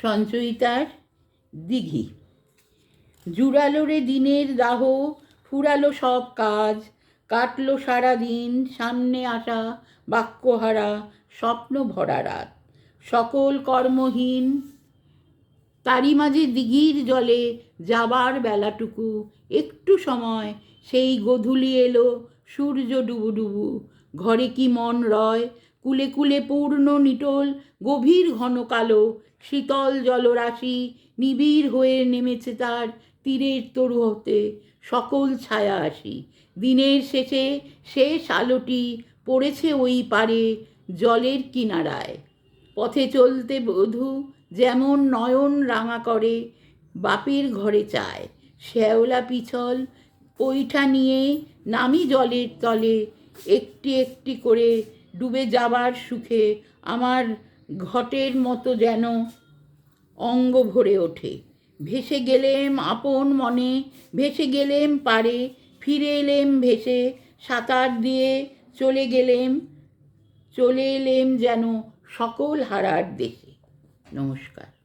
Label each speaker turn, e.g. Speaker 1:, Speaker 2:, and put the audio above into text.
Speaker 1: সঞ্চয়িতার দিঘি। জুড়ালো রে দিনের দাহ, ফুরালো সব কাজ, কাটলো সারাদিন সামনে আসা বাক্যহারা স্বপ্ন ভরা রাত, সকল কর্মহীন। তারই মাঝে দিঘির জলে যাবার বেলাটুকু একটু সময়, সেই গোধূলি এলো, সূর্য ডুবু ডুবু, ঘরে কি মন রয়, কুলে কুলে পূর্ণ নিটোল, গভীর ঘন কালো, শীতল জলরাশি নিবিড় হয়ে নেমেছে তার তীরের তরু হতে, সকল ছায়া আসি। দিনের শেষে শেষ আলোটি পড়েছে ওই পারে জলের কিনারায়। পথে চলতে বধূ যেমন নয়ন রাঙা করে, বাপের ঘরে চায়, শ্যাওলা পিছল পৈঠা নিয়ে নামি জলের তলে, একটি একটি করে ডুবে যাবার সুখে আমার ঘটের মতো যেন অঙ্গ ভরে ওঠে। ভেসে গেলেম আপন মনে, ভেসে গেলেম পারে, ফিরে এলেম ভেসে, সাঁতার দিয়ে চলে এলেম যেন সকল হারার দেশে। নমস্কার।